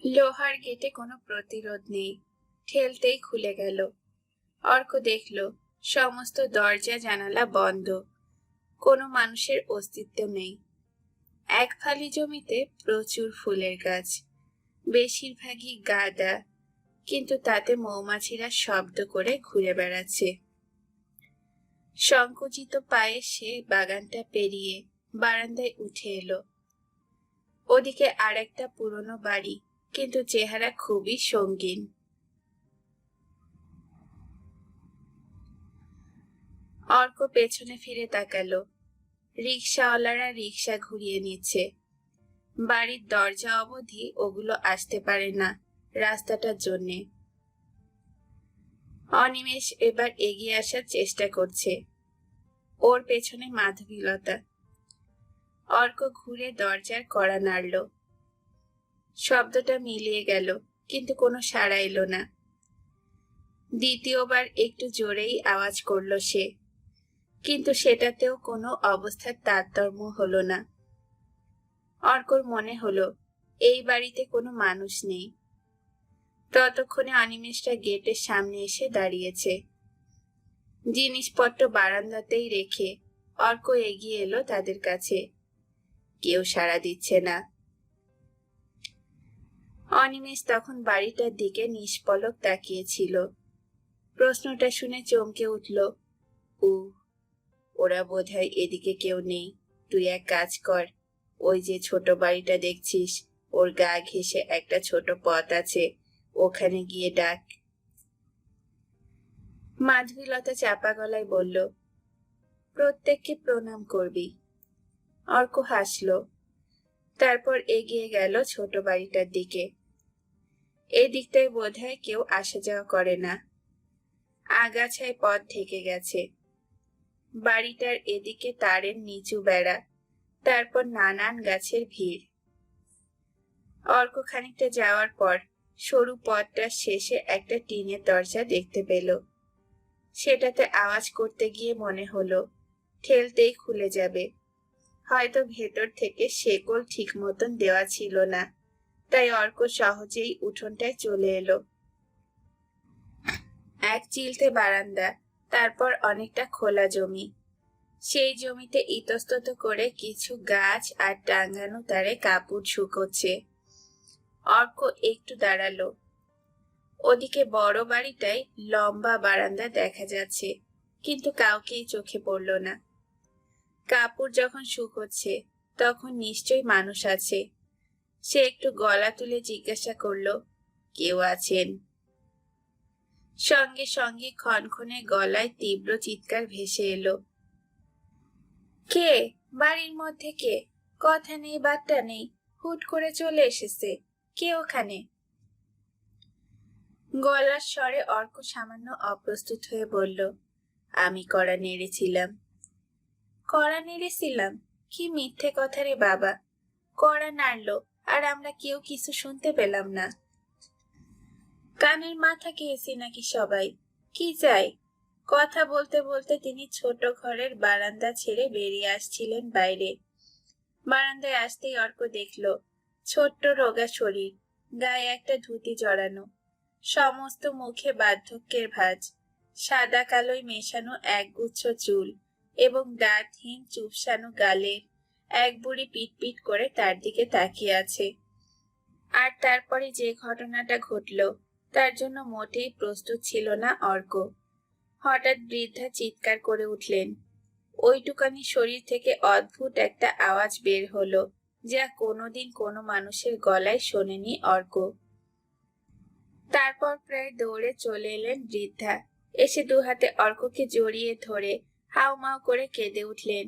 লোহার গেটে কোনো প্রতিরোধ নেই, ঠেলতেই খুলে গেল। অর্ক দেখল সমস্ত দরজা জানালা বন্ধ, কোনো মানুষের অস্তিত্ব নেই। এক ফালি জমিতে প্রচুর ফুলের গাছ, বেশিরভাগই গাঁদা, কিন্তু তাতে মৌমাছিরা শব্দ করে ঘুরে বেড়াচ্ছে। সংকুচিত পায়ে সে বাগানটা পেরিয়ে বারান্দায় উঠে এলো। ওদিকে আরেকটা পুরনো বাড়ি, কিন্তু চেহারা খুবই সঙ্গীন। অর্ক পেছনে ফিরে তাকালো। রিকশাওয়ালারা রিকশা ঘুরিয়ে নিচ্ছে। বাড়ির দরজা অবধি ওগুলো আসতে পারে না রাস্তাটার জন্যে। অনিমেষ এবার এগিয়ে আসার চেষ্টা করছে, ওর পেছনে মাধবীলতা। অর্ক ঘুরে দরজার কড়া নাড়ল। শব্দটা মিলিয়ে গেল, কিন্তু কোনো সাড়া এলো না। দ্বিতীয়বার একটু জোরেই আওয়াজ করলো সে, কিন্তু সেটাতেও কোনো অবস্থার তারতম্য হলো না। অর্কর মনে হলো এই বাড়িতে কোনো মানুষ নেই। ততক্ষণে অনিমেষটা গেটের সামনে এসে দাঁড়িয়েছে। জিনিসপত্র বারান্দাতেই রেখে অর্ক এগিয়ে এলো তাদের কাছে। কেউ সাড়া দিচ্ছে না। অনিমেষ তখন বাড়িটার দিকে নিষ্পলক তাকিয়েছিল। প্রশ্নটা শুনে চমকে উঠল। ওরা বোধহয় এদিকে কেউ নেই। তুই এক কাজ কর, ওই যে ছোট বাড়িটা দেখছিস, ওর গা ঘেঁষে একটা ছোট পথ আছে, ওখানে গিয়ে ডাক। মাধবীলতা চাপা গলায় বলল, প্রত্যেককে প্রণাম করবি। অর্ক হাসল, তারপর এগিয়ে গেল ছোট বাড়িটার দিকে। এই দিকটায় বোধহয় কেউ আসা যাওয়া করে না। আগাছায় পথ ঢেকে গেছে। বাড়িটার এদিকে তারের নিচু বেড়া, তারপর নানান গাছের ভিড়। অর্ক খানিকটা যাওয়ার পর সরু পথটার শেষে একটা টিনের দরজা দেখতে পেল। সেটাতে আওয়াজ করতে গিয়ে মনে হলো ঠেলতেই খুলে যাবে। হয়তো ভেতর থেকে শেকল ঠিক মতন দেওয়া ছিল না, তাই অর্ক সহজেই উঠোনটায় চলে এলো। এক চিলতে বারান্দা, তারপর অনেকটা খোলা জমি। সেই জমিতে ইতস্তত করে কিছু গাছ আর টাঙ্গানো তারে কাপড় শুকোচ্ছে। অর্ক একটু দাঁড়ালো। ওদিকে বড় বাড়িটায় লম্বা বারান্দা দেখা যাচ্ছে, কিন্তু কাউকেই চোখে পড়ল না। কাপড় যখন শুকোচ্ছে তখন নিশ্চয়ই মানুষ আছে। সে একটু গলা তুলে জিজ্ঞাসা করলো, কেউ আছেন? সঙ্গে সঙ্গে ক্ষণক্ষণে গলায় তীব্র চিৎকার ভেসে এলো, কে? বাড়ির মধ্যে কে? কথা নেই বার্তা নেই, হুট করে চলে এসেছে। কে ওখানে? গলার স্বরে অর্ক সামান্য অপ্রস্তুত হয়ে বলল, আমি কড়া নেড়েছিলাম। কড়া নেড়েছিলাম? কি মিথ্যে কথা রে বাবা! কড়া নাড়লো আর আমরা কেউ কিছু শুনতে পেলাম না। কানের মাথা খেয়েছি নাকি সবাই? কি চাই? কথা বলতে বলতে তিনি ছোট ঘরের বারান্দা ছেড়ে বেরিয়ে আসছিলেন বাইরে। বারান্দায় আসতেই অর্ক দেখল ছোট্ট রোগা শরীর, গায়ে একটা ধুতি জড়ানো, সমস্ত মুখে বার্ধক্যের ভাঁজ, সাদা কালোয় মেশানো একগুচ্ছ চুল এবং দাঁতহীন চুপসানো গালের এক বুড়ি পিটপিট করে তার দিকে তাকিয়ে আছে। আর তারপরে যে ঘটনাটা ঘটল তার জন্য মোটেই প্রস্তুত ছিল না অর্ক। হঠাৎ বৃদ্ধা চিৎকার করে উঠলেন। ওইটুকানি শরীর থেকে অদ্ভুত একটা আওয়াজ বের হলো, যা কোনোদিন কোনো মানুষের গলায় শোনেনি অর্ক। তারপর প্রায় দৌড়ে চলে এলেন বৃদ্ধা। এসে দুহাতে অর্ককে জড়িয়ে ধরে হাউমাউ করে কেঁদে উঠলেন।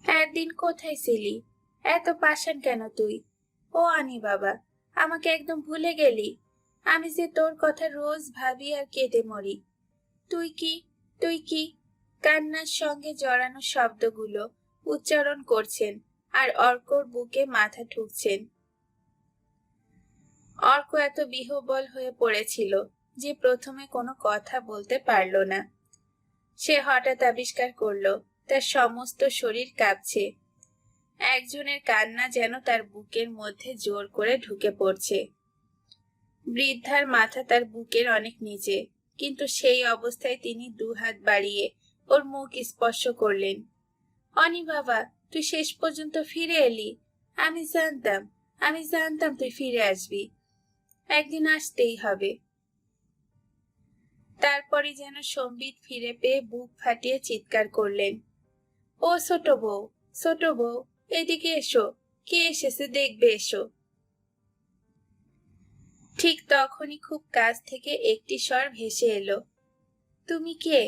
একদিন কোথায় ছিলি? এত পাষাণ কেন তুই? ও আনি বাবা, আমাকে একদম ভুলে গেলি? আমি যে তোর কথা রোজ ভাবি আর কেঁদে মরি। তুই কি? কান্নার সঙ্গে জড়ানো শব্দগুলো উচ্চারণ করছেন আর অর্কর বুকে মাথা ঠুকছেন। অর্ক এত বিহ্বল হয়ে পড়েছিল যে প্রথমে কোনো কথা বলতে পারল না। সে হঠাৎ আবিষ্কার করলো তার সমস্ত শরীর কাঁপছে। একজনের কান্না যেন তার বুকের মধ্যে জোর করে ঢুকে পড়ছে। বৃদ্ধার মাথা তার বুকের অনেক নিচে, কিন্তু সেই অবস্থায় তিনি দুহাত বাড়িয়ে ওর মুখ স্পর্শ করলেন। অনি বাবা, তুই শেষ পর্যন্ত ফিরে এলি। আমি জানতাম তুই ফিরে আসবি। একদিন আসতেই হবে। তারপরে যেন সম্বিত ফিরে পেয়ে বুক ফাটিয়ে চিৎকার করলেন, ও ছোট বউ, এদিকে এসো, কে এসেছে দেখবে, এসো। ঠিক তখনই খুব কাছ থেকে একটি স্বর ভেসে এলো, তুমি কে?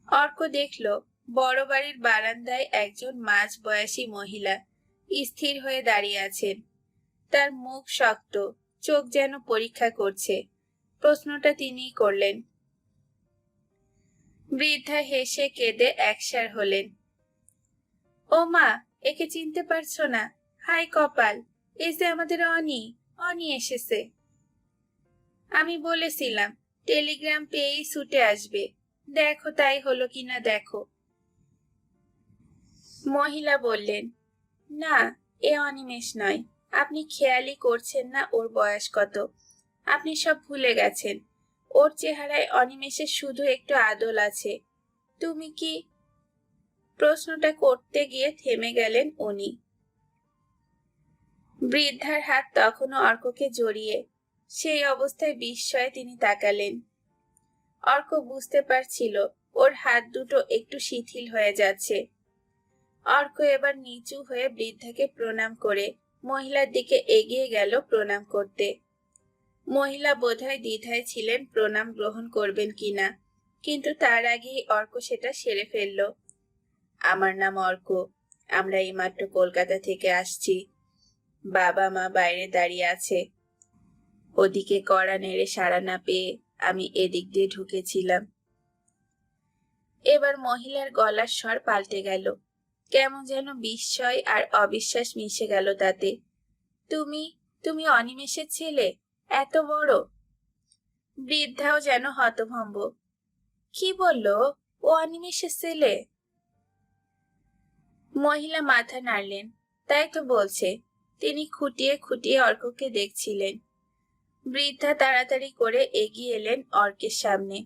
অর্ক দেখল বড় বাড়ির বারান্দায় একজন মাঝ বয়সী মহিলা স্থির হয়ে দাঁড়িয়ে আছেন। তার মুখ শক্ত, চোখ যেন পরীক্ষা করছে। প্রশ্নটা তিনিই করলেন। বৃদ্ধা হেসে কেঁদে একসার হলেন, ও মা, একে চিনতে পারছো না? হাই কপাল, এই যে আমাদের অনি এসেছে। আমি বলেছিলাম টেলিগ্রাম পেয়েই ছুটে আসবে, দেখো তাই হলো কিনা দেখো। মহিলা বললেন, না, এ অনিমেষ নয়। আপনি খেয়ালই করছেন না ওর বয়স কত। আপনি সব ভুলে গেছেন। ওর চেহারায় অনিমেষের শুধু একটু আদল আছে। তুমি কি? প্রশ্নটা করতে গিয়ে থেমে গেলেন উনি। বৃদ্ধার হাত তখনও অর্ককে জড়িয়ে। সেই অবস্থায় বিস্ময়ে তিনি তাকালেন। অর্ক বুঝতে পারছিল ওর হাত দুটো একটু শিথিল হয়ে যাচ্ছে। অর্ক এবার নিচু হয়ে বৃদ্ধাকে প্রণাম করে মহিলার দিকে এগিয়ে গেল প্রণাম করতে। মহিলা বোধহয় দ্বিধায় ছিলেন প্রণাম গ্রহণ করবেন কিনা, কিন্তু তার আগেই অর্ক সেটা সেরে ফেলল। আমার নাম অর্ক, আমরা এইমাত্র কলকাতা থেকে আসছি। বাবা মা বাইরে দাঁড়িয়ে আছে। ওদিকে কড়া নেড়ে সাড়া না পেয়ে আমি এদিক দিয়ে ঢুকেছিলাম। এবার মহিলার গলার স্বর পাল্টে গেল, কেমন যেন বিস্ময় আর অবিশ্বাস মিশে গেল তাতে। তুমি তুমি অনিমেষের ছেলে? এত বড়? বৃদ্ধাও যেন হতভম্ব। কি বললো? ও অনিমেষের ছেলে? মহিলা মাথা নাড়লেন। তাই তো বলছে। তিনি খুঁটিয়ে খুঁটিয়ে অর্ককে দেখছিলেন। বৃদ্ধা তাড়াতাড়ি করে এগিয়ে এলেন অর্কের সামনে।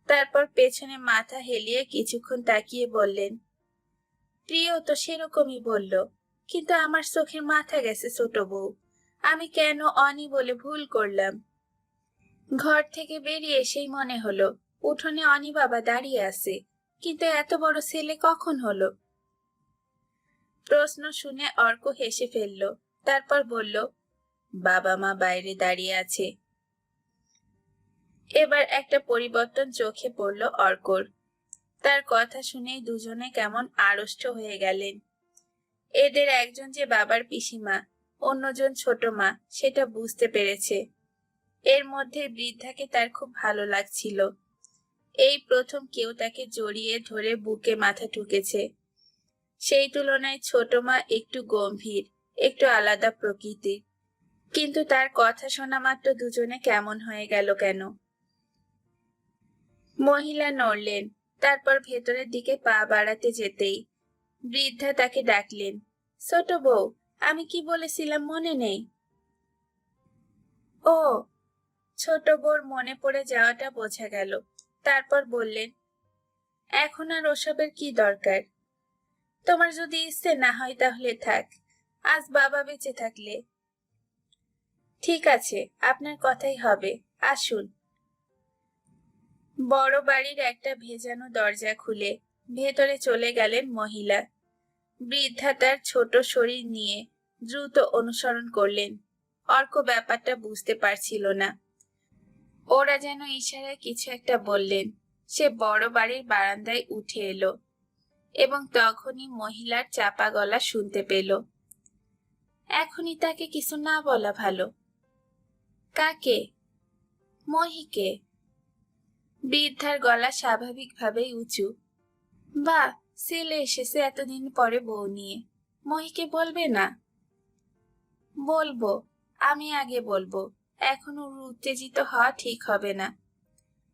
তারপর পেছনে মাথা হেলিয়ে কিছুক্ষণ তাকিয়ে বললেন, প্রিয় তো সেরকমই বলল, কিন্তু আমার চোখের মাথা গেছে ছোট বউ। আমি কেন অনি বলে ভুল করলাম? ঘর থেকে বেরিয়ে এসেই মনে হলো উঠোনে অনি বাবা দাঁড়িয়ে আছে, কিন্তু এত বড় ছেলে কখন হলো? প্রশ্ন শুনে অর্ক হেসে ফেলল। তারপর বলল, বাবা মা বাইরে দাঁড়িয়ে আছে। এবার একটা পরিবর্তন চোখে পড়ল অর্কর। তার কথা শুনেই দুজনে কেমন আড়ষ্ট হয়ে গেলেন। এদের একজন যে বাবার পিসিমা, অন্যজন ছোট মা, সেটা বুঝতে পেরেছে। এর মধ্যে বৃদ্ধাকে তার খুব ভালো লাগছিল। এই প্রথম কেউ তাকে জড়িয়ে ধরে বুকে মাথা ঠুকেছে। সেই তুলনায় ছোট মা একটু গম্ভীর, একটু আলাদা প্রকৃতির, কিন্তু তার কথা শোনা মাত্র দুজনে কেমন হয়ে গেল কেন। মহিলা নড়লেন, তারপর ভেতরের দিকে পা বাড়াতে যেতেই বৃদ্ধা তাকে ডাকলেন, ছোট বউ, আমি কি বলেছিলাম মনে নেই? ও, ছোট বউর মনে পড়ে যাওয়াটা বোঝা গেল। তারপর বললেন, এখন আর ওসবের কি দরকার? তোমার যদি ইচ্ছে না হয় তাহলে থাক, আজ বাবা বেঁচে থাকলে। ঠিক আছে, আপনার কথাই হবে, আসুন। বড় বাড়ির একটা ভেজানো দরজা খুলে ভেতরে চলে গেলেন মহিলা। বৃদ্ধা তার ছোট শরীর নিয়ে দ্রুত অনুসরণ করলেন। অর্ক ব্যাপারটা বুঝতে পারছিল না। ওরা যেন ইশারায় কিছু একটা বললেন। সে বড় বাড়ির বারান্দায় উঠে এলো এবং তখনই মহিলার চাপা গলা শুনতে পেল। এখনই তাকে কিছু না বলা ভালো। কাকে? মহিকে। বৃদ্ধার গলা স্বাভাবিকভাবেই উঁচু। বা, ছেলে এসেছে এতদিন পরে বউ নিয়ে, মহিকে বলবে না? বলবো, আমি আগে বলবো, এখন ওর উত্তেজিত হওয়া ঠিক হবে না।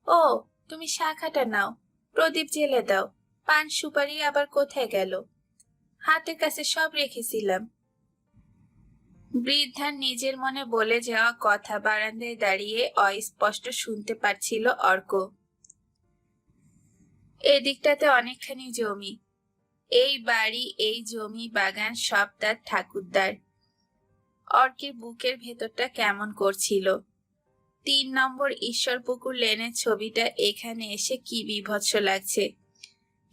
ও, তুমি শাখাটা নাও, প্রদীপ জেলে দাও। পান সুপারি আবার কোথায় গেল? হাতের কাছে সব রেখেছিলাম। বৃদ্ধার নিজের মনে বলে যাওয়া কথা বারান্দায় দাঁড়িয়ে অস্পষ্ট শুনতে পারছিল অর্ক। এদিকটাতে অনেকখানি জমি, এই বাড়ি, এই জমি, বাগান সব তার ঠাকুরদার। অর্কের বুকের ভেতরটা কেমন করছিল। 3 নম্বর ঈশ্বরপুকুর লেনের ছবিটা এখানে এসে কি বীভৎস লাগছে।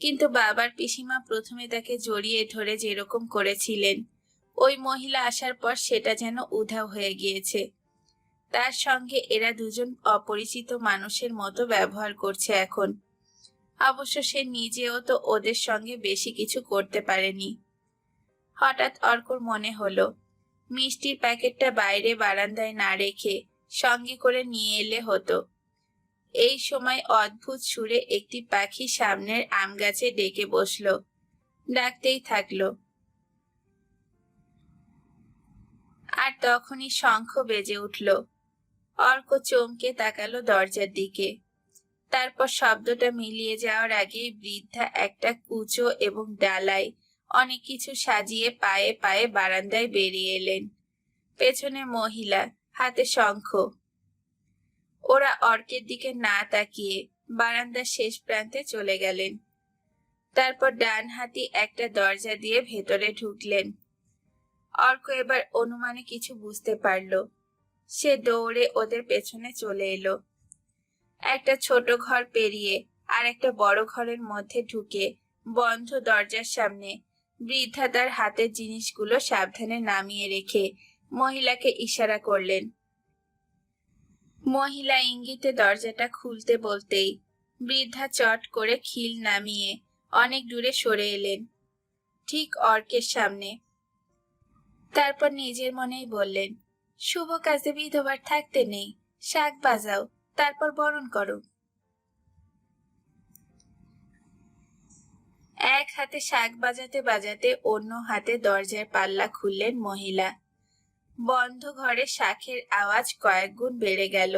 কিন্তু বাবার পিসিমা প্রথমে তাকে জড়িয়ে ধরে যেরকম করেছিলেন, ওই মহিলা আসার পর সেটা যেন উধাও হয়ে গিয়েছে। তার সঙ্গে এরা দুজন অপরিচিত মানুষের মতো ব্যবহার করছে এখন। অবশ্য সে নিজেও তো ওদের সঙ্গে বেশি কিছু করতে পারেনি। হঠাৎ অর্কর মনে হলো মিষ্টির প্যাকেটটা বাইরে বারান্দায় না রেখে সঙ্গে করে নিয়ে এলে হতো। এই সময় অদ্ভুত সুরে একটি পাখি সামনের আম গাছে ডেকে বসলো, ডাকতেই থাকলো। আর তখনই শঙ্খ বেজে উঠল। অর্ক চমকে তাকালো দরজার দিকে। তারপর শব্দটা মিলিয়ে যাওয়ার আগেই বৃদ্ধা একটা কুচো এবং ডালায় অনেক কিছু সাজিয়ে পায়ে পায়ে বারান্দায় বেরিয়ে এলেন। পেছনে মহিলা, হাতে শঙ্খ। ওরা অর্কের দিকে না তাকিয়ে বারান্দার শেষ প্রান্তে চলে গেলেন। তারপর ডান হাতি একটা দরজা দিয়ে ভেতরে ঢুকলেন। অর্ক এবার অনুমানে কিছু বুঝতে পারল। সে দৌড়ে ওদের পেছনে চলে এলো। একটা ছোট ঘর পেরিয়ে আর একটা বড় ঘরের মধ্যে ঢুকে বন্ধ দরজার সামনে বৃদ্ধা তার হাতের জিনিসগুলো সাবধানে নামিয়ে রেখে মহিলাকে ইশারা করলেন। মহিলা ইঙ্গিতে দরজাটা খুলতে বলতেই বৃদ্ধা চট করে খিল নামিয়ে অনেক দূরে সরে এলেন, ঠিক অর্কের সামনে। তারপর নিজের মনেই বললেন, শুভ কাজে বিধবার থাকতে নেই, শাক বাজাও, তারপর বরণ করো। এক হাতে শাক বাজাতে বাজাতে অন্য হাতে দরজার পাল্লা খুললেন মহিলা। বন্ধ ঘরে শাকের আওয়াজ কয়েক গুণ বেড়ে গেল।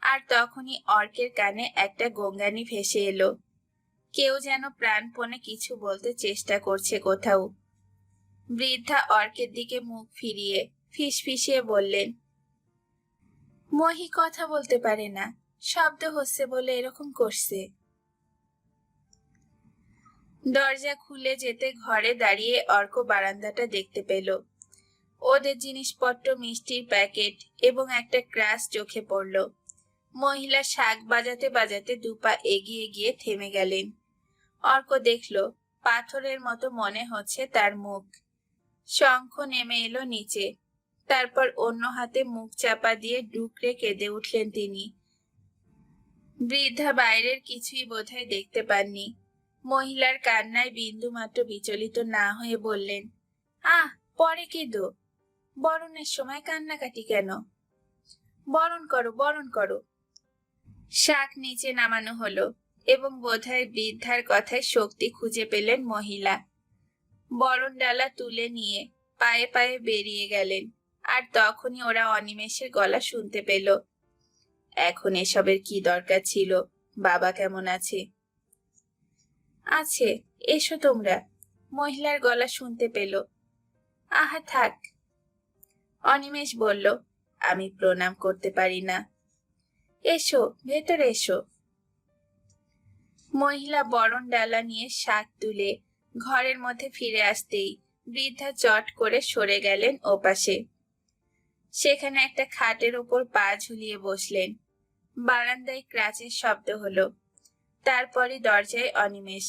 আর তখনই অর্কের কানে একটা গঙ্গানি ভেসে এলো। কেউ যেন প্রাণপণে কিছু বলতে চেষ্টা করছে কোথাও। বৃদ্ধা অর্কের দিকে মুখ ফিরিয়ে ফিসফিসিয়ে বললেন, মহি কথা বলতে পারে না, শব্দ হচ্ছে বলে এরকম করছে। দরজা খুলে যেতে ঘরে দাঁড়িয়ে অর্ক বারান্দাটা দেখতে পেল। ওদের জিনিসপত্র, মিষ্টির প্যাকেট এবং একটা ক্রাশ চোখে পড়ল। মহিলা শাক বাজাতে বাজাতে দুপা এগিয়ে গিয়ে থেমে গেলেন। অর্ক দেখল পাথরের মতো মনে হচ্ছে তার মুখ। শঙ্খ নেমে এলো নিচে। তারপর অন্য হাতে মুখ চাপা দিয়ে ডুকরে কেঁদে উঠলেন তিনি। বৃদ্ধা বাইরের কিছুই বোধহয় দেখতে পাননি। মহিলার কান্নায় বিন্দু মাত্র বিচলিত না হয়ে বললেন, আহ, পরে কেঁদো, বরণের সময় কান্নাকাটি কেন? বরণ করো, বরণ করো। শাক নিচে নামানো হলো এবং বোধহয় বৃদ্ধার কথায় শক্তি খুঁজে পেলেন মহিলা। বরণ ডালা তুলে নিয়ে পায়ে পায়ে বেরিয়ে গেলেন। আর তখনই ওরা অনিমেষের গলা শুনতে পেল। এখন এসবের কি দরকার ছিল? বাবা কেমন আছে? আছে, এসো তোমরা, মহিলার গলা শুনতে পেল। আহা থাক, অনিমেষ বলল, আমি প্রণাম করতে পারি না। এসো, ভেতরে এসো। মহিলা বরণ ডালা নিয়ে শাক তুলে ঘরের মধ্যে ফিরে আসতেই বৃদ্ধা চট করে সরে গেলেন ওপাশে। সেখানে একটা খাটের ওপর পা ঝুলিয়ে বসলেন। বারান্দায় ক্রাচের শব্দ হলো। তারপরই দরজায় অনিমেষ।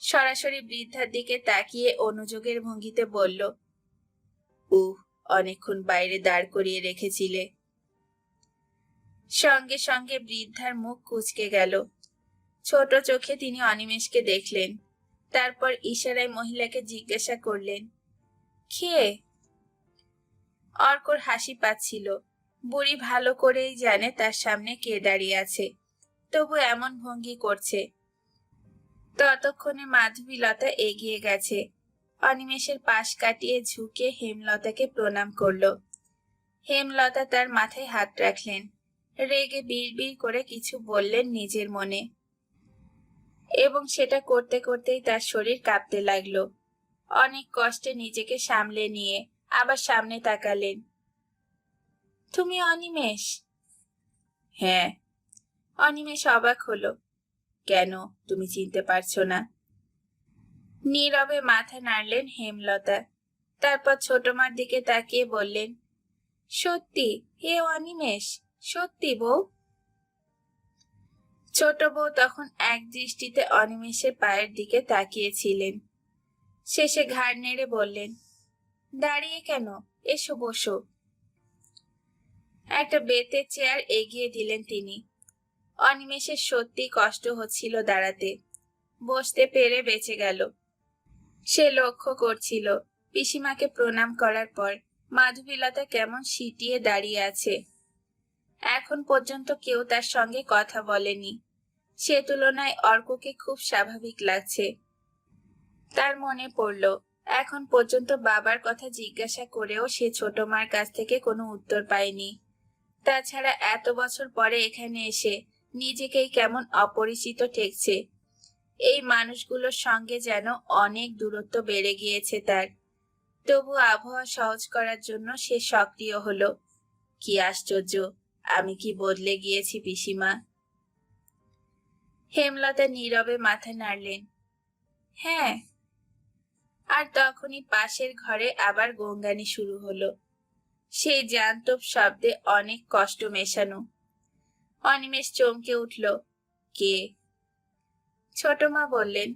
সরাসরি বৃদ্ধার দিকে তাকিয়ে অনুযোগের ভঙ্গিতে বলল, অনেকক্ষণ বাইরে দাঁড় করিয়ে রেখেছিলে। সঙ্গে সঙ্গে বৃদ্ধার মুখ কুঁচকে গেল। ছোট চোখে তিনি অনিমেষকে দেখলেন। তারপর ইশারায় মহিলাকে জিজ্ঞাসা করলেন, খেয়ে? অর্কর হাসি পাচ্ছিল। বুড়ি ভালো করেই জানে তার সামনে কে দাঁড়িয়ে আছে, তবু এমন ভঙ্গি করছে। ততক্ষণে মাধবীলতা এগিয়ে গেছে। অনিমেষের পাশ কাটিয়ে ঝুঁকে হেমলতাকে প্রণাম করল। হেমলতা তার মাথায় হাত রাখলেন। রেগে বিড়বিড় করে কিছু বললেন নিজের মনে, এবং সেটা করতে করতেই তার শরীর কাঁপতে লাগলো। অনেক কষ্টে নিজেকে সামলে নিয়ে আবার সামনে তাকালেন। তুমি অনিমেষ? হ্যাঁ। অনিমেষ অবাক হলো। কেন, তুমি চিনতে পারছো না? নীরবে মাথা নাড়লেন হেমলতা। তারপর ছোট মার দিকে তাকিয়ে বললেন, সত্যি হে অনিমেষ, সত্যি বউ? ছোট বউ তখন এক দৃষ্টিতে অনিমেষের পায়ের দিকে তাকিয়েছিলেন। শেষে ঘাড় নেড়ে বললেন, দাঁড়িয়ে কেন, এসো বসো। একটা বেতের চেয়ার এগিয়ে দিলেন তিনি। অনিমেষের সত্যি কষ্ট হচ্ছিল দাঁড়াতে, বসতে পেরে বেঁচে গেল। সে লক্ষ্য করছিল পিসিমাকে প্রণাম করার পর মাধবীলতা কেমন সিটিয়ে দাঁড়িয়ে আছে। এখন পর্যন্ত কেউ তার সঙ্গে কথা বলেনি। সে তুলনায় অর্ককে খুব স্বাভাবিক লাগছে। তার মনে পড়ল, এখন পর্যন্ত বাবার কথা জিজ্ঞাসা করেও সে ছোট মার কাছ থেকে কোনো উত্তর পায়নি। তাছাড়া এত বছর পরে এখানে এসে নিজেকেই কেমন অপরিচিত ঠেকছে। এই মানুষগুলোর সঙ্গে যেন অনেক দূরত্ব বেড়ে গিয়েছে তার। তবু আবহাওয়া সহজ করার জন্য সে সক্রিয় হলো। কি আশ্চর্য, আমি কি বদলে গিয়েছি পিসিমা? হেমলতা নীরবে মাথা নাড়লেন। হ্যাঁ। আর তখনই পাশের ঘরে আবার গঙ্গানি শুরু হলো। সেই জান্তব শব্দে অনেক কষ্ট মেশানো। অনিমেষ চমকে উঠল। কে? ছোট মা বললেন,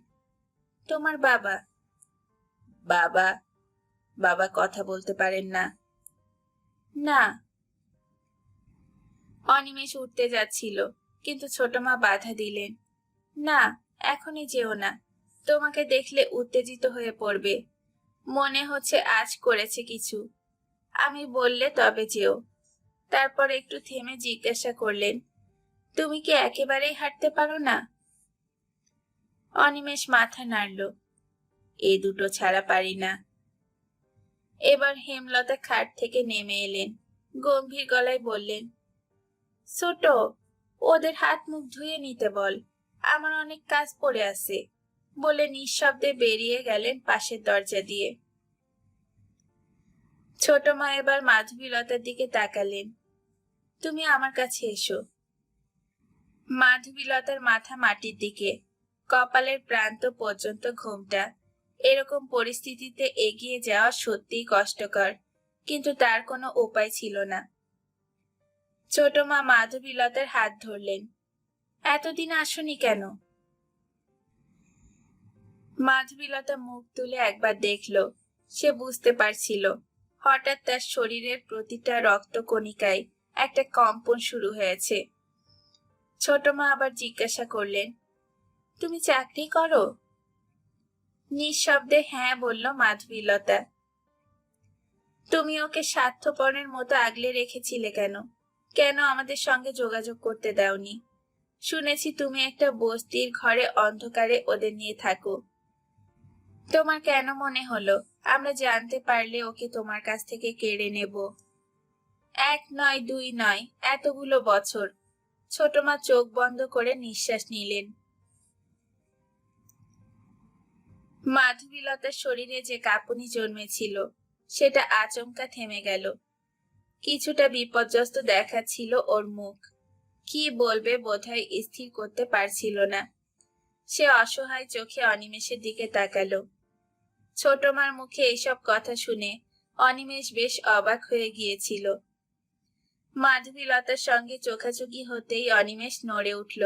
তোমার বাবা। বাবা? বাবা কথা বলতে পারেন না? না। অনিমেষ উঠতে যাচ্ছিল, কিন্তু ছোট মা বাধা দিলেন। না, এখনই যেও না, তোমাকে দেখলে উত্তেজিত হয়ে পড়বে। মনে হচ্ছে আজ করেছে কিছু। আমি বললে তবে যেও। তারপর একটু থেমে জিজ্ঞাসা করলেন, তুমি কি একেবারেই হাঁটতে পারো না? অনিমেষ মাথা নাড়ল। এই দুটো ছাড়া পারি না। এবার হেমলতা খাট থেকে নেমে এলেন। গম্ভীর গলায় বললেন, ছোট, ওদের হাত মুখ ধুয়ে নিতে বল, আমার অনেক কাজ পড়ে আছে। বলে নিঃশব্দে বেরিয়ে গেলেন পাশের দরজা দিয়ে। ছোট মা এবার মাধবীলতার দিকে তাকালেন। তুমি আমার কাছে এসো। মাধবীলতার মাথা মাটির দিকে, কপালের প্রান্ত পর্যন্ত ঘোমটা। এরকম পরিস্থিতিতে এগিয়ে যাওয়া সত্যিই কষ্টকর, কিন্তু তার কোনো উপায় ছিল না। ছোট মা মাধবীলতার হাত ধরলেন। এতদিন আসনি কেন? মাধবীলতা মুখ তুলে একবার দেখল। সে বুঝতে পারছিল হঠাৎ তার শরীরের প্রতিটা রক্তকণিকায় একটা কম্পন শুরু হয়েছে। ছোট মা আবার জিজ্ঞাসা করলেন, তুমি চাকরি করো? নিঃশব্দে হ্যাঁ বলল মাধবীলতা। তুমি ওকে স্বার্থপরের মতো আগলে রেখেছিলে কেন? কেন আমাদের সঙ্গে যোগাযোগ করতে দাওনি? শুনেছি তুমি একটা বস্তির ঘরে অন্ধকারে ওদের নিয়ে থাকো। তোমার কেন মনে হলো আমরা জানতে পারলে ওকে তোমার কাছ থেকে কেড়ে নেব? এক নয়, দুই নয়, এতগুলো বছর। ছোট মা চোখ বন্ধ করে নিঃশ্বাস নিলেন। মাধবীলতার শরীরে যে কাঁপুনি জন্মেছিল সেটা আচমকা থেমে গেল। কিছুটা বিপর্যস্ত দেখাচ্ছিল ওর মুখ। কি বলবে বোধহয় স্থির করতে পারছিল না। সে অসহায় চোখে অনিমেষের দিকে তাকালো। ছোট মার মুখে এইসব কথা শুনে অনিমেষ বেশ অবাক হয়ে গিয়েছিল। মাধবীলতার সঙ্গে চোখাচোখি হতেই অনিমেষ নড়ে উঠল।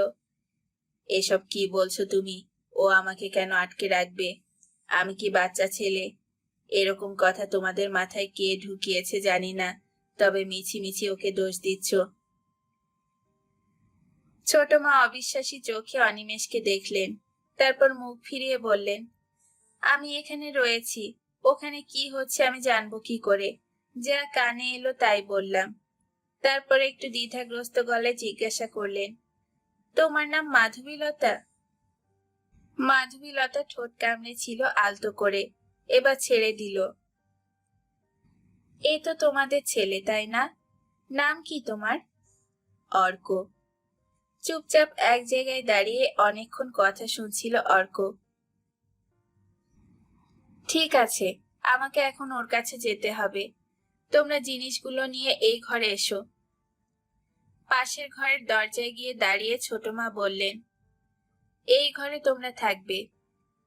এসব কি বলছো তুমি? ও আমাকে কেন আটকে রাখবে? আমি কি বাচ্চা ছেলে? এরকম কথা তোমাদের মাথায় কে ঢুকিয়েছে জানি না, তবে মিছিমিছি ওকে দোষ দিচ্ছ। ছোট মা অবিশ্বাসী চোখে অনিমেষকে দেখলেন। তারপর মুখ ফিরিয়ে বললেন, আমি এখানে রয়েছি, ওখানে কি হচ্ছে আমি জানবো কি করে? যা কানে এলো তাই বললাম। তারপর একটু দ্বিধাগ্রস্ত গলায় জিজ্ঞাসা করলেন, তোমার নাম মাধবীলতা? মাধবীলতা ঠোঁট কামড়ে ছিল আলতো করে, এবার ছেড়ে দিল। এ তো তোমাদের ছেলে, তাই না? নাম কি তোমার? অর্ক। চুপচাপ এক জায়গায় দাঁড়িয়ে অনেকক্ষণ কথা শুনছিল অর্ক। ঠিক আছে, আমাকে এখন ওর কাছে যেতে হবে। তোমরা জিনিসগুলো নিয়ে এই ঘরে এসো। পাশের ঘরের দরজায় গিয়ে দাঁড়িয়ে ছোট মা বললেন, এই ঘরে তোমরা থাকবে।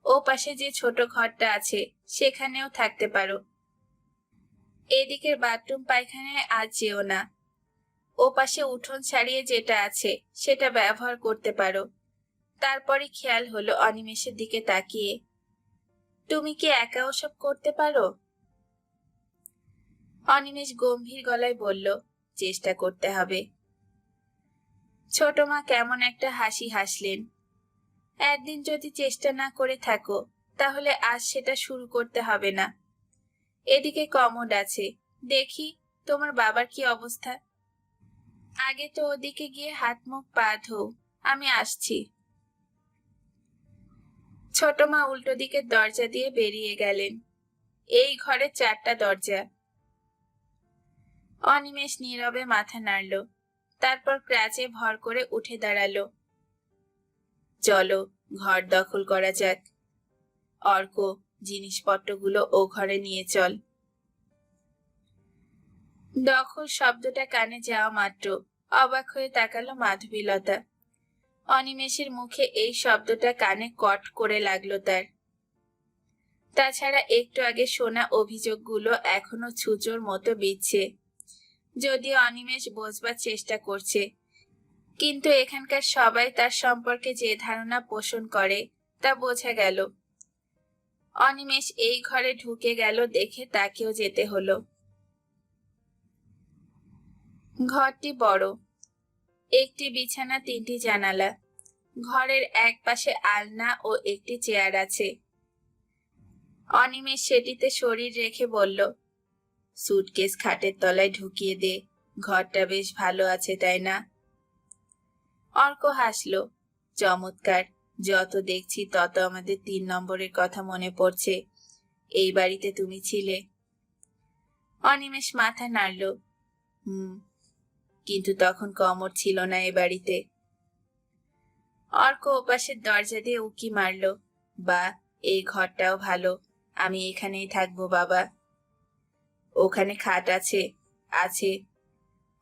ও পাশে যে ছোট ঘরটা আছে সেখানেও থাকতে পারো। এদিকের বাথরুম পায়খানায় আজ যেও না। ও পাশে উঠোন ছাড়িয়ে যেটা আছে সেটা ব্যবহার করতে পারো। তারপরে খেয়াল হলো অনিমেষের দিকে তাকিয়ে, তুমি কি একা ওসব করতে পারো? অনিমেষ গম্ভীর গলায় বলল, চেষ্টা করতে হবে। ছোট মা কেমন একটা হাসি হাসলেন। একদিন যদি চেষ্টা না করে থাকো তাহলে আজ সেটা শুরু করতে হবে না। এদিকে কমোড আছে, দেখি তোমার বাবার কি অবস্থা। আগে তো ওদিকে গিয়ে হাত মুখ পা ধোও, আমি আসছি। ছোট মা উল্টো দিকের দরজা দিয়ে বেরিয়ে গেলেন। এই ঘরে 4টা দরজা। অনিমেষ নীরবে মাথা নাড়ল, তারপর ক্রাচে ভর করে উঠে দাঁড়ালো। চলো ঘর দখল করা যাক। অর্ক, জিনিসপত্রগুলো ও ঘরে নিয়ে চল। দখল শব্দটা কানে যাওয়া মাত্র অবাক হয়ে তাকালো মাধবীলতা। অনিমেষের মুখে এই শব্দটা কানে কট করে লাগলো তার। তাছাড়া একটু আগে শোনা অভিযোগগুলো এখনো ছুঁচোর মতো বিচ্ছে। যদিও অনিমেষ বোঝবার চেষ্টা করছে, কিন্তু এখানকার সবাই তার সম্পর্কে যে ধারণা পোষণ করে তা বোঝা গেল। অনিমেষ এই ঘরে ঢুকে গেল দেখে তাকেও যেতে হলো। ঘরটি বড়, একটি বিছানা, 3টি জানালা। ঘরের এক পাশে আলনা ও একটি চেয়ার আছে। অনিমেষ সেটিতে শরীর রেখে বলল, সুটকেস খাটের তলায় ঢুকিয়ে দে, ঘরটা বেশ ভালো আছে তাই না? অর্ক হাসলো, চমৎকার, যত দেখছি তত আমাদের 3 নম্বরের কথা মনে পড়ছে। এই বাড়িতে তুমি ছিলে? অনিমেষ মাথা নাড়ল, কিন্তু তখন কমর ছিল না এ বাড়িতে। অর্ক ওপাশের দরজা দিয়ে উকি মারল, বা এই ঘরটাও ভালো, আমি এখানেই থাকবো বাবা। ওখানে খাট আছে? আছে।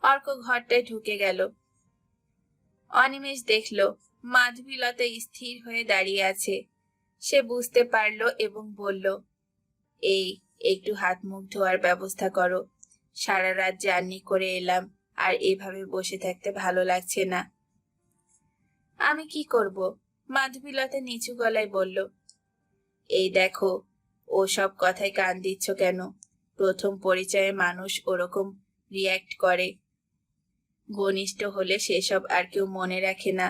অর্ক ঘরটায় ঢুকে গেল। অনিমেষ দেখল মাধবীলতা স্থির হয়ে দাঁড়িয়ে আছে। সে বুঝতে পারল এবং বলল, এই একটু হাত মুখ ধোয়ার ব্যবস্থা করো। সারা রাত জার্নি করে এলাম, আর এভাবে বসে থাকতে ভালো লাগছে না। আমি কি করব? মাধবীলতা নিচু গলায় বলল। এই দেখো, ও সব কথায় কান দিচ্ছ কেন? প্রথম পরিচয়ে মানুষ ওরকম রিয়্যাক্ট করে। ঘনিষ্ঠ হলে সেসব আর কেউ মনে রাখে না।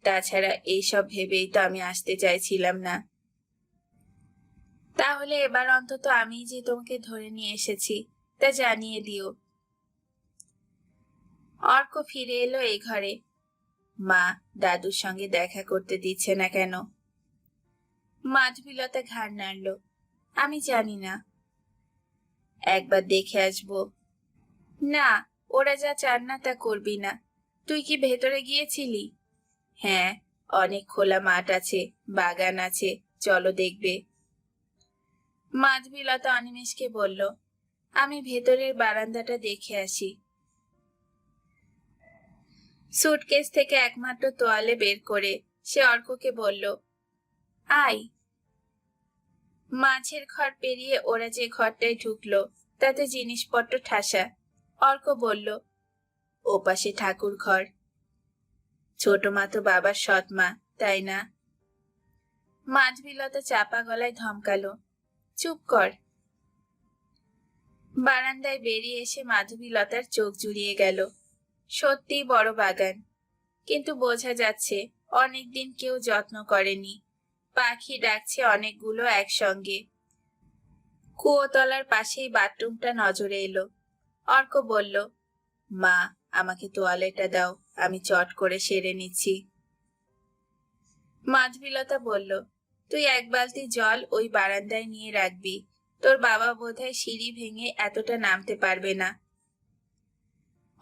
তাছাড়া এইসব ভেবেই তো আমি আসতে চাইছিলাম না। তাহলে এবার অন্তত আমি যে তোমাকে ধরে নিয়ে এসেছি তা জানিয়ে দিও। অর্ক ফিরে এলো এই ঘরে। মা দাদুর সঙ্গে দেখা করতে দিচ্ছে না কেন? মাধবীলতা ঘাড় নাড়ল, আমি জানি না। একবার দেখে আসবো। না, ওরা যা চান না তা করবি না। তুই কি ভেতরে গিয়েছিলি? হ্যাঁ, অনেক খোলা মাঠ আছে, বাগান আছে, চলো দেখবে। মাধবীলতা অনিমেষকে বলল, আমি ভেতরের বারান্দাটা দেখে আসি। সুটকেস থেকে একমাত্র তোয়ালে বের করে সে অর্ককে বলল, আয়। মাঝের ঘর পেরিয়ে ওরা যে ঘরটায় ঢুকলো তাতে জিনিসপত্র ঠাসা। অর্ক বলল, ওপাশে ঠাকুর ঘর। ছোট মা তো বাবার সৎ মা, তাই না? মাধবীলতা চাপা গলায় ধমকালো, চুপ কর। বারান্দায় বেরিয়ে এসে মাধবীলতার চোখ জুড়িয়ে গেল। সত্যিই বড় বাগান, কিন্তু বোঝা যাচ্ছে অনেকদিন কেউ যত্ন করেনি। পাখি ডাকছে অনেকগুলো একসঙ্গে। কুয়োতলার পাশেই বাথরুমটা নজরে এলো। অর্ক বলল, মা আমাকে তোয়ালেটা দাও, আমি চট করে সেরে নিচ্ছি। মাধবীলতা বলল, তুই 1 বালতি জল ওই বারান্দায় নিয়ে রাখবি, তোর বাবা বোধহয় সিঁড়ি ভেঙে এতটা নামতে পারবে না।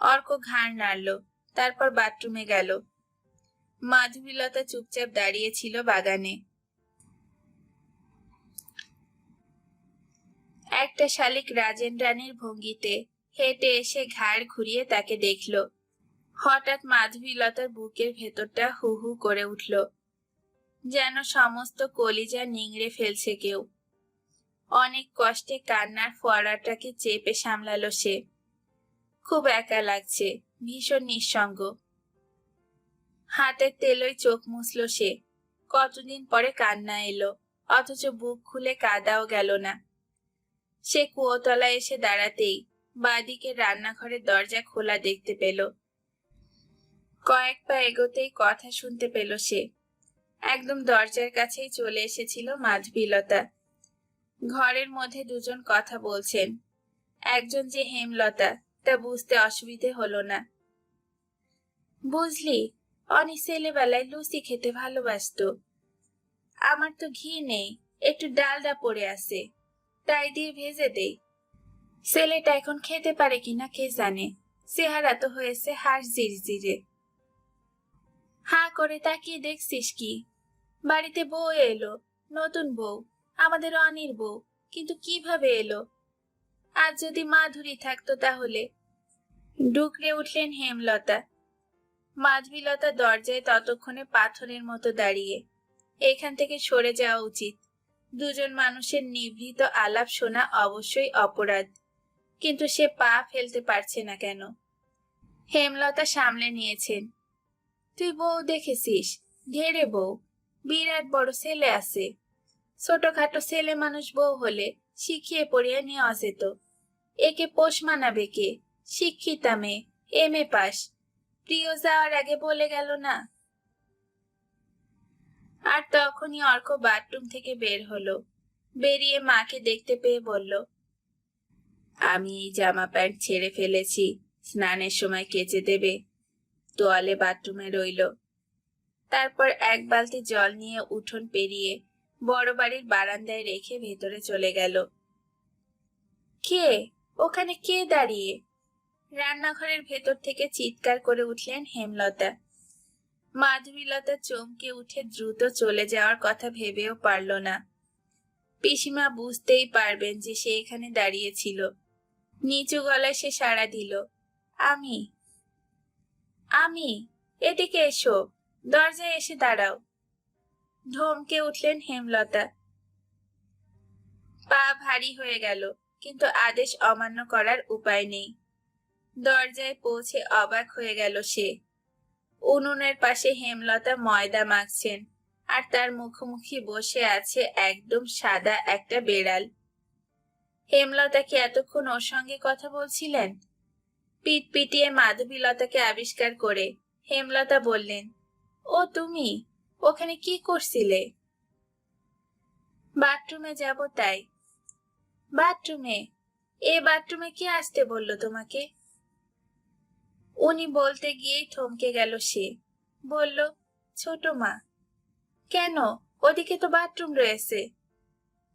অর্ক ঘাড় নাড়ল, তারপর বাথরুমে গেল। মাধবীলতা চুপচাপ দাঁড়িয়ে ছিল বাগানে। একটা শালিক রাজেন রানীর ভঙ্গিতে হেঁটে এসে ঘাড় ঘুরিয়ে তাকে দেখল। হঠাৎ মাধবীলতার বুকের ভেতরটা হু হু করে উঠল, যেন সমস্ত কলিজা নিংড়ে ফেলছে কেউ। অনেক কষ্টে কান্নার ফোয়ারাটাকে চেপে সামলালো সে। খুব একা লাগছে, ভীষণ নিঃসঙ্গ। হাতের তেলোয় চোখ মুছল সে। কতদিন পরে কান্না এলো, অথচ বুক খুলে কাঁদাও গেল না। সে কুয়োতলায় এসে দাঁড়াতেই বাঁদিকে রান্নাঘরের দরজা খোলা দেখতে পেল। কয়েক পা এগোতেই কথা শুনতে পেল সে। একদম দরজার কাছেই চলে এসেছিল মাধবীলতা। ঘরের মধ্যে দুজন কথা বলছেন। একজন যে হেমলতা তা বুঝতে অসুবিধে হলো না। বুঝলি, অনি ছেলেবেলায় লুচি খেতে ভালোবাসতো। আমার তো ঘি নেই, একটু ডালডা পড়ে আছে, তাই দিয়ে ভেজে দেই। ছেলেটা এখন খেতে পারে কিনা কে জানে, চেহারা তো হয়েছে হাঁস জিরজিরে। হা করে তাকিয়ে দেখছিস কি? বাড়িতে বউ এলো, নতুন বউ, আমাদের অনির বউ, কিন্তু কিভাবে এলো? আজ যদি মাধুরী থাকতো তাহলে। ডুকরে উঠলেন হেমলতা। মাধবীলতা দরজায় ততক্ষণে পাথরের মতো দাঁড়িয়ে। এখান থেকে সরে যাওয়া উচিত। দুজন মানুষের নিভৃত আলাপ শোনা অবশ্যই অপরাধ, কিন্তু সে পা ফেলতে পারছে না কেন? হেমলতা সামলে নিয়েছেন। তুই বউ দেখেছিস? ঢেরে বউ, বিরাট বড় ছেলে আছে। ছোটখাটো ছেলে মানুষ বউ হলে শিখিয়ে পড়িয়ে নেওয়া যেত। একে পোষ মানাবে কে? শিক্ষিতা মেয়ে, এমএ পাস। প্রিয় যাওয়ার আগে বলে গেল না? আর তখনই অর্ক বাথরুম থেকে বের হলো। বেরিয়ে মাকে দেখতে পেয়ে বলল, আমি এই জামা প্যান্ট ছেড়ে ফেলেছি, স্নানের সময় কেচে দেবে। তোয়ালে বাথরুমে রইল। তারপর এক বালতি জল নিয়ে উঠোন পেরিয়ে বড় বাড়ির বারান্দায় রেখে ভেতরে চলে গেল। কে ওখানে? কে দাঁড়িয়ে? রান্নাঘরের ভেতর থেকে চিৎকার করে উঠলেন হেমলতা। মাধবীলতা চমকে উঠে দ্রুত চলে যাওয়ার কথা ভেবেও পারল না। পিসিমা বুঝতেই পারবেন যে সে এখানে দাঁড়িয়েছিল। নিচু গলায় সে সাড়া দিল, আমি আমি এদিকে এসো, দরজায় এসে দাঁড়াও। ধমকে উঠলেন হেমলতা। পা ভারী হয়ে গেল, কিন্তু আদেশ অমান্য করার উপায় নেই। দরজায় পৌঁছে অবাক হয়ে গেল সে। উনুনের পাশে হেমলতা ময়দা মাখছেন, আর তার মুখোমুখি বসে আছে একদম সাদা একটা বেড়াল। হেমলতা কি এতক্ষণ ওর সঙ্গে কথা বলছিলেন? পিট পিটিয়ে মাধবীলতাকে আবিষ্কার করে হেমলতা বললেন, ও তুমি ওখানে কি করছিলে? বাথরুমে যাব তাই। বাথরুমে? এ বাথরুমে কি আসতে বললো তোমাকে? উনি বলতে গিয়েই থমকে গেল সে। বলল, ছোট মা। কেন? ওদিকে তো বাথরুম রয়েছে।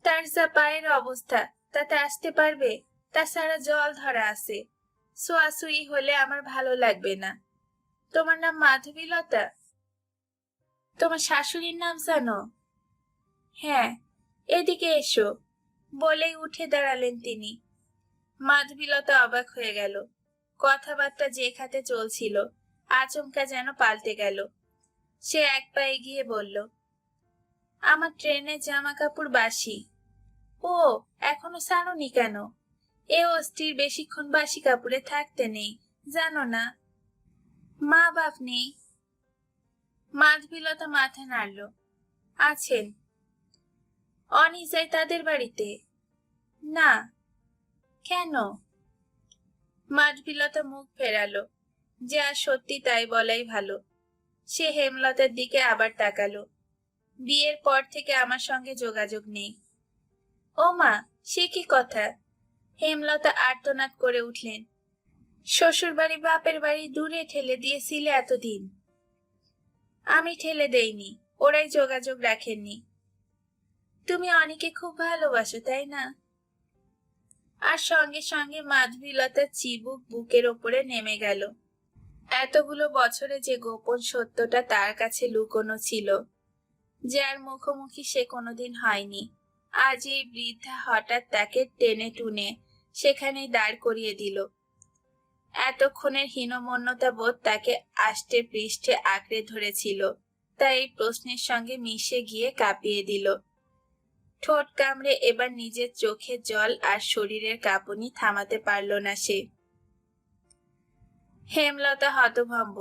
তার যা পায়ের অবস্থা, তাতে আসতে পারবে? তাছাড়া জল ধরা আছে, ছোঁয়াছুঁই হলে আমার ভালো লাগবে না। তোমার নাম মাধবীলতা? তোমার শাশুড়ির নাম জানো? হ্যাঁ। এদিকে এসো, বলেই উঠে দাঁড়ালেন তিনি। মাধবীলতা অবাক হয়ে গেল। কথাবার্তা যে খাতে চলছিল আচমকা যেন পাল্টে গেল। সে এক পা এগিয়ে বলল, আমার ট্রেনের জামা কাপড় বাসি। ও, এখনো ছাড়োনি কেন? এ অস্থির বেশিক্ষণ বাসি কাপড়ে থাকতে নেই, জানো না? মা বাপ নেই? মাধবীলতা মাথা নাড়ল। আছেন। অনি যায় তাদের বাড়িতে? না। কেন? মাধবীলতা মুখ ফেরালো। যা সত্যি তাই বলাই ভালো। সে হেমলতার দিকে আবার তাকালো। বিয়ের পর থেকে আমার সঙ্গে যোগাযোগ নেই। ও মা, সে কি কথা? হেমলতা আর্তনাদ করে উঠলেন। শ্বশুর বাড়ি বাপের বাড়ি দূরে ঠেলে দিয়েছিলে এতদিন। আমি ঠেলে দেইনি, ওরাই যোগাযোগ রাখেননি। তুমি অনিকে খুব ভালোবাসো, তাই না? আর সঙ্গে সঙ্গে মাধবীলতার চিবুক বুকের ওপরে নেমে গেল। এতগুলো বছরে যে গোপন সত্যটা তার কাছে লুকোনো ছিল, যার মুখোমুখি সে কোনোদিন হয়নি, আজ এই বৃদ্ধা হঠাৎ তাকে টেনে টুনে সেখানেই দাঁড় করিয়ে দিল। এতক্ষণের হীনমন্যতা বোধ তাকে আষ্টে পৃষ্ঠে আঁকড়ে ধরেছিল, তাই এই প্রশ্নের সঙ্গে মিশে গিয়ে কাঁপিয়ে দিল। ঠোঁট কামড়ে এবার নিজের চোখের জল আর শরীরের কাঁপুনি থামাতে পারল না সে। হেমলতা হতভম্ব।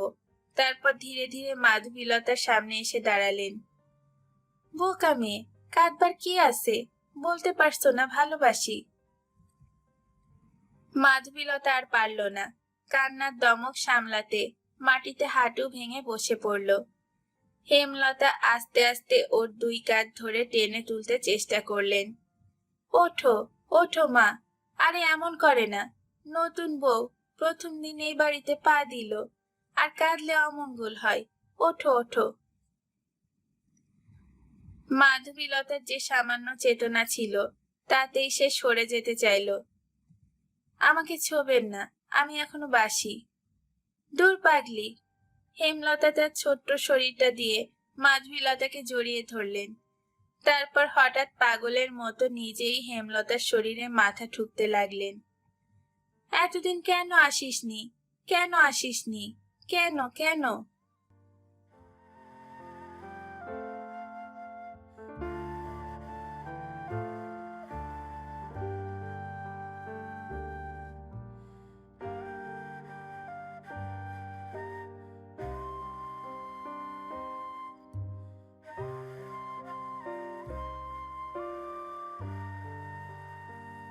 তারপর ধীরে ধীরে মাধবীলতার সামনে এসে দাঁড়ালেন। বোকা মেয়ে, কাঁদবার কি আছে? বলতে পারছো না ভালোবাসি? মাধবীলতা আর পারল না কান্নার দমক সামলাতে, মাটিতে হাঁটু ভেঙে বসে পড়ল। হেমলতা আস্তে আস্তে ওর দুই কাঁধ ধরে টেনে তুলতে চেষ্টা করলেন। ওঠো, ওঠো মা, আরে এমন করে না। নতুন বউ, প্রথম দিন এই বাড়িতে পা দিল, আর কাঁদলে অমঙ্গল হয়। ওঠো, ওঠো। মাধবীলতার যে সামান্য চেতনা ছিল তাতেই সে সরে যেতে চাইল। আমাকে ছোবেন না, আমি এখনো বাসি। দূর পাগলি। হেমলতা তার ছোট্ট শরীরটা দিয়ে মাধবীলতাকে জড়িয়ে ধরলেন। তারপর হঠাৎ পাগলের মতো নিজেই হেমলতার শরীরে মাথা ঠুকতে লাগলেন। এতদিন কেন আসিসনি? কেন আসিসনি? কেন কেন?